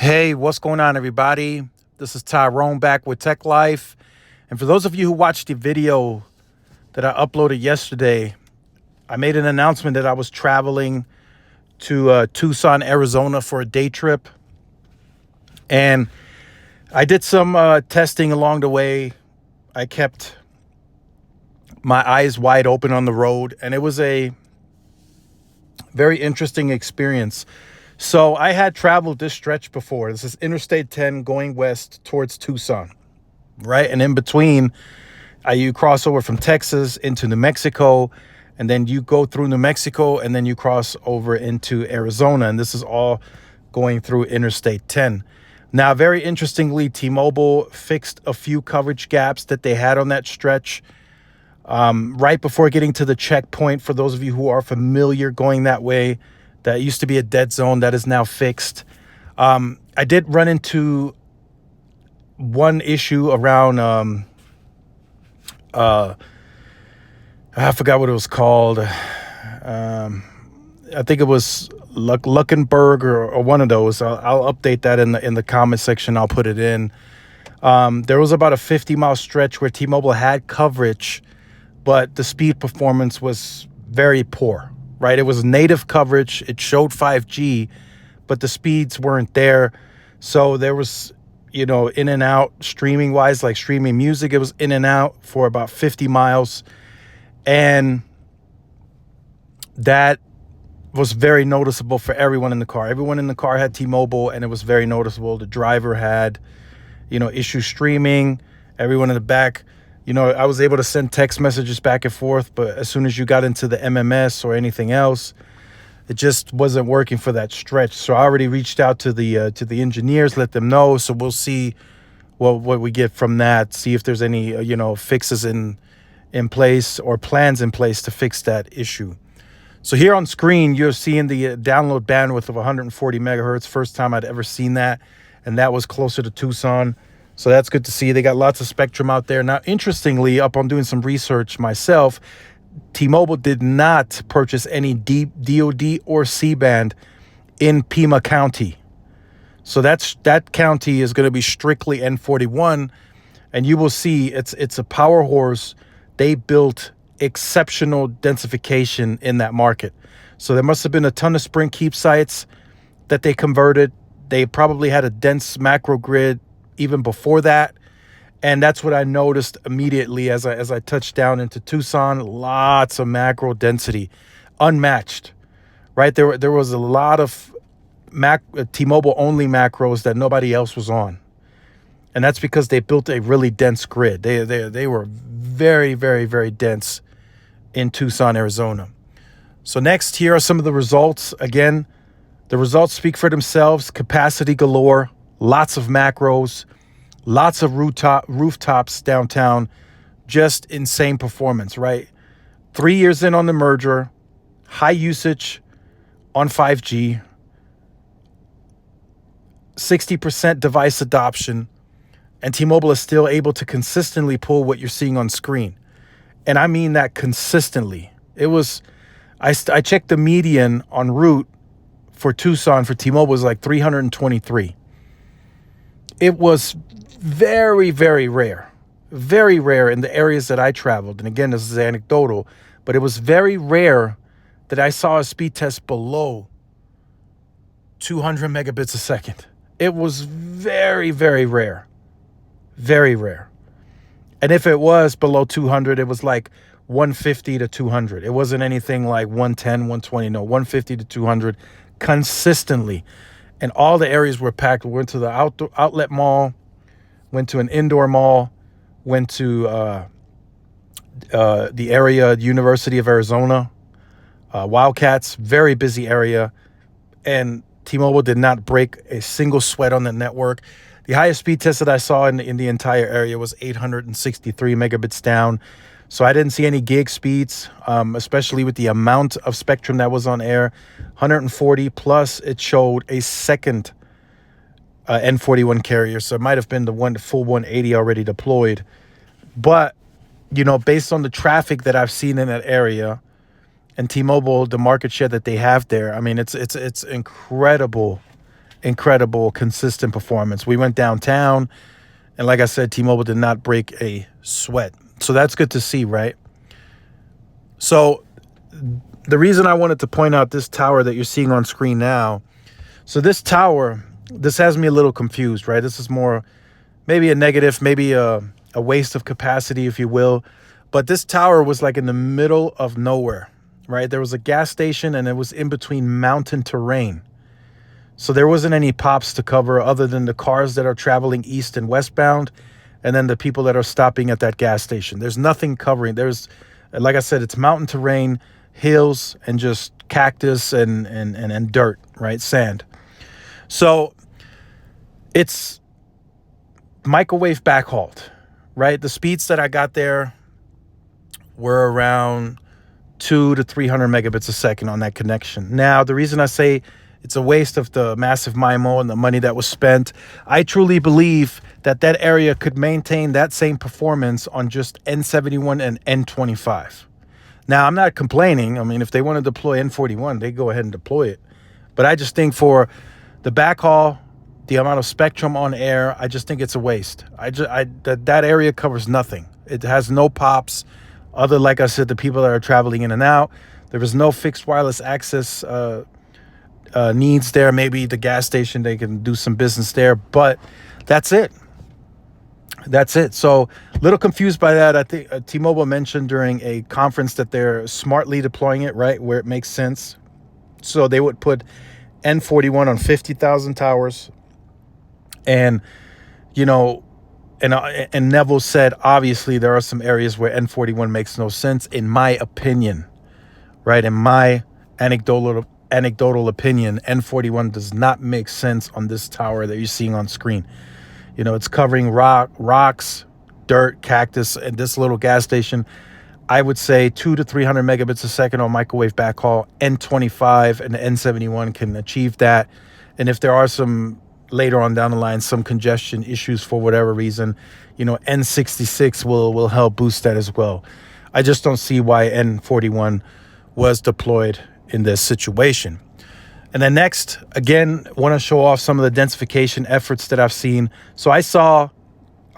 Hey, what's going on, everybody? This is Tyrone back with Tech Life. And for those of you who watched the video that I uploaded yesterday, I made an announcement that I was traveling to Tucson, Arizona for a day trip. And I did some testing along the way. I kept my eyes wide open on the road, and it was a very interesting experience. So I had traveled this stretch before. This is Interstate 10 going west towards Tucson, right? And in between, you cross over from Texas into New Mexico, and then you go through New Mexico, and then you cross over into Arizona. And this is all going through Interstate 10. Now, very interestingly, T-Mobile fixed a few coverage gaps that they had on that stretch right before getting to the checkpoint. For those of you who are familiar going that way, that used to be a dead zone that is now fixed. I did run into one issue around, I forgot what it was called. I think it was Luckenberg or one of those. I'll update that in the comment section. I'll put it in. There was about a 50-mile stretch where T-Mobile had coverage, but the speed performance was very poor, right? It was native coverage. It showed 5G, but the speeds weren't there. So there was, in and out streaming wise, like streaming music, it was in and out for about 50 miles. And that was very noticeable for everyone in the car. Everyone in the car had T-Mobile, and it was very noticeable. The driver had, issues streaming. Everyone in the back, I was able to send text messages back and forth, but as soon as you got into the MMS or anything else, it just wasn't working for that stretch. So I already reached out to the engineers, let them know. So we'll see what we get from that. See if there's any fixes in place or plans in place to fix that issue. So here on screen, you're seeing the download bandwidth of 140 megahertz. First time I'd ever seen that, and that was closer to Tucson. So that's good to see. They got lots of spectrum out there. Now, interestingly, up on doing some research myself, T-Mobile did not purchase any DoD or C-band in Pima County. So that county is going to be strictly N41, and you will see it's a power horse. They built exceptional densification in that market. So there must have been a ton of Sprint keep sites that they converted. They probably had a dense macro grid even before that. And that's what I noticed immediately as I touched down into Tucson. Lots of macro density, unmatched, right? There was a lot of T-Mobile only macros that nobody else was on. And that's because they built a really dense grid. They were very, very, very dense in Tucson, Arizona. So next, here are some of the results. Again, the results speak for themselves. Capacity galore, lots of macros, lots of rooftops downtown, just insane performance, right? 3 years in on the merger, high usage on 5G, 60% device adoption, and T-Mobile is still able to consistently pull what you're seeing on screen. And I mean that consistently. It was, I checked the median en route for Tucson for T-Mobile was like 323. It was very, very rare in the areas that I traveled. And again, this is anecdotal, but it was very rare that I saw a speed test below 200 megabits a second. It was very, very rare. Very rare. And if it was below 200, it was like 150 to 200. It wasn't anything like 110, 120. No, 150 to 200 consistently. And all the areas were packed. We went to the outlet mall, went to an indoor mall, went to the area, University of Arizona, Wildcats, very busy area. And T-Mobile did not break a single sweat on the network. The highest speed test that I saw in the entire area was 863 megabits down. So I didn't see any gig speeds, especially with the amount of spectrum that was on air. 140 plus it showed a second N41 carrier. So it might have been the full 180 already deployed. But, based on the traffic that I've seen in that area and T-Mobile, the market share that they have there, I mean, it's incredible incredible, consistent performance. We went downtown, and like I said, T-Mobile did not break a sweat. So that's good to see, right? So the reason I wanted to point out this tower that you're seeing on screen now, so this tower, this has me a little confused, right? This is more maybe a negative, maybe a waste of capacity, if you will. But this tower was like in the middle of nowhere, right? There was a gas station and it was in between mountain terrain. So there wasn't any pops to cover other than the cars that are traveling east and westbound, and then the people that are stopping at that gas station. There's nothing covering. There's, like I said, it's mountain terrain, hills, and just cactus and dirt, right? Sand. So it's microwave backhauled, right? The speeds that I got there were around 200 to 300 megabits a second on that connection. Now, the reason I say it's a waste of the massive MIMO and the money that was spent, I truly believe that that area could maintain that same performance on just N71 and N25. Now, I'm not complaining. I mean, if they want to deploy N41, they go ahead and deploy it. But I just think for the backhaul, the amount of spectrum on air, I just think it's a waste. That area covers nothing. It has no pops other, like I said, the people that are traveling in and out. There is no fixed wireless access needs there. Maybe the gas station, they can do some business there, but that's it. That's it. So a little confused by that. I think T-Mobile mentioned during a conference that they're smartly deploying it, right, where it makes sense. So they would put N41 on 50,000 towers. And, you know, and Neville said, obviously, there are some areas where N41 makes no sense, in my opinion, right? In my anecdotal opinion, N41 does not make sense on this tower that you're seeing on screen. You know, it's covering rocks, dirt, cactus, and this little gas station. I would say 200 to 300 megabits a second on microwave backhaul. N25 and N71 can achieve that. And if there are some, later on down the line, some congestion issues for whatever reason, you know, N66 will help boost that as well. I just don't see why N41 was deployed in this situation. And then next, again, want to show off some of the densification efforts that I've seen. So I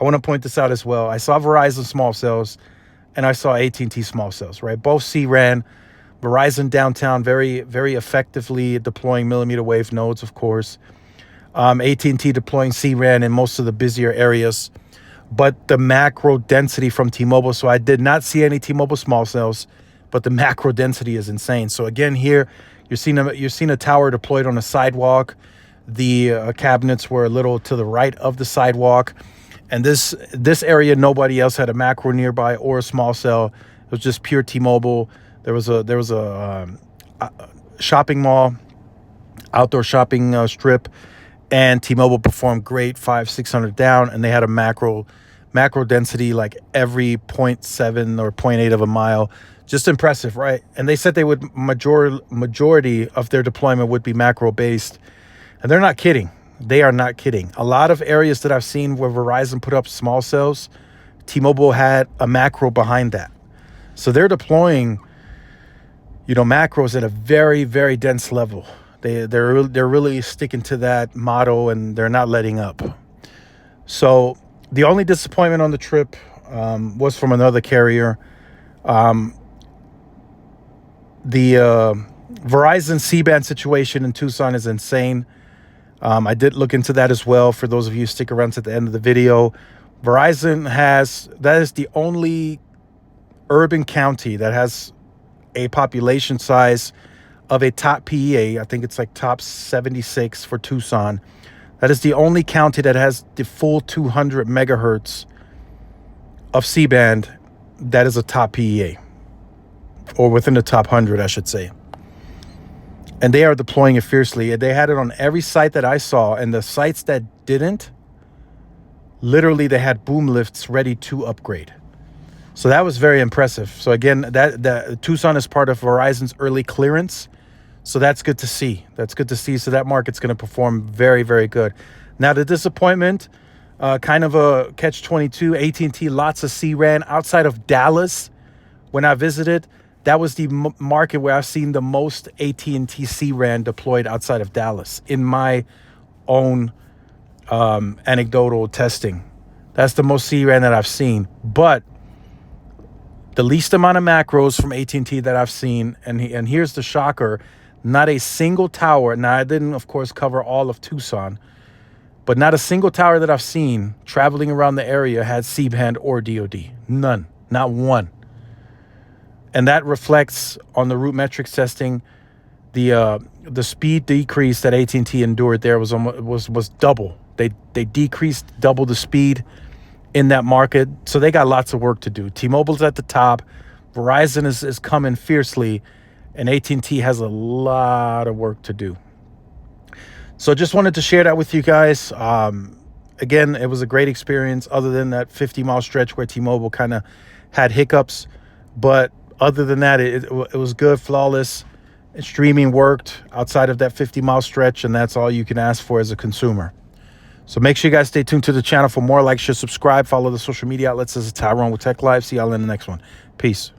want to point this out as well. I saw Verizon small cells and I saw AT&T small cells, right? Both C-RAN, Verizon downtown, very, very effectively deploying millimeter wave nodes, of course. AT&T deploying C-RAN in most of the busier areas. But the macro density from T-Mobile, so I did not see any T-Mobile small cells, but the macro density is insane. So again, here, you're seeing a tower deployed on a sidewalk. The cabinets were a little to the right of the sidewalk. And this area, nobody else had a macro nearby or a small cell. It was just pure T-Mobile. There was a shopping mall, outdoor shopping strip, and T-Mobile performed great, 500-600 down, and they had a macro density like every 0.7 or 0.8 of a mile. Just impressive, right? And they said they would majority of their deployment would be macro based, and they're not kidding. They are not kidding. A lot of areas that I've seen where Verizon put up small cells, T-Mobile had a macro behind that. So they're deploying, you know, macros at a very, very dense level. They're really sticking to that motto, and they're not letting up. So the only disappointment on the trip was from another carrier. The Verizon C-band situation in Tucson is insane. I did look into that as well. For those of you who stick around to the end of the video, Verizon that is the only urban county that has a population size of a top PEA. I think it's like top 76 for Tucson. That is the only county that has the full 200 megahertz of C-band that is a top PEA, or within the top 100, I should say. And they are deploying it fiercely. They had it on every site that I saw, and the sites that didn't, literally they had boom lifts ready to upgrade. So that was very impressive. So again, that Tucson is part of Verizon's early clearance. So that's good to see. That's good to see. So that market's going to perform very, very good. Now the disappointment, kind of a catch-22. AT&T, lots of C-RAN outside of Dallas. When I visited, that was the market where I've seen the most AT&T C-RAN deployed outside of Dallas, in my own anecdotal testing. That's the most C-RAN that I've seen. But the least amount of macros from AT&T that I've seen, and here's the shocker, not a single tower. Now, I didn't, of course, cover all of Tucson, but not a single tower that I've seen traveling around the area had C-band or DoD. None. Not one. And that reflects on the root metrics testing. The speed decrease that AT&T endured there was double. They decreased double the speed in that market. So they got lots of work to do. T-Mobile's at the top. Verizon is coming fiercely. And AT&T has a lot of work to do. So just wanted to share that with you guys. Again, it was a great experience other than that 50-mile stretch where T-Mobile kind of had hiccups. But other than that, it was good, flawless. Streaming worked outside of that 50-mile stretch, and that's all you can ask for as a consumer. So make sure you guys stay tuned to the channel for more. Like, share, subscribe, follow the social media outlets as Tyrone with Tech Live. See y'all in the next one. Peace.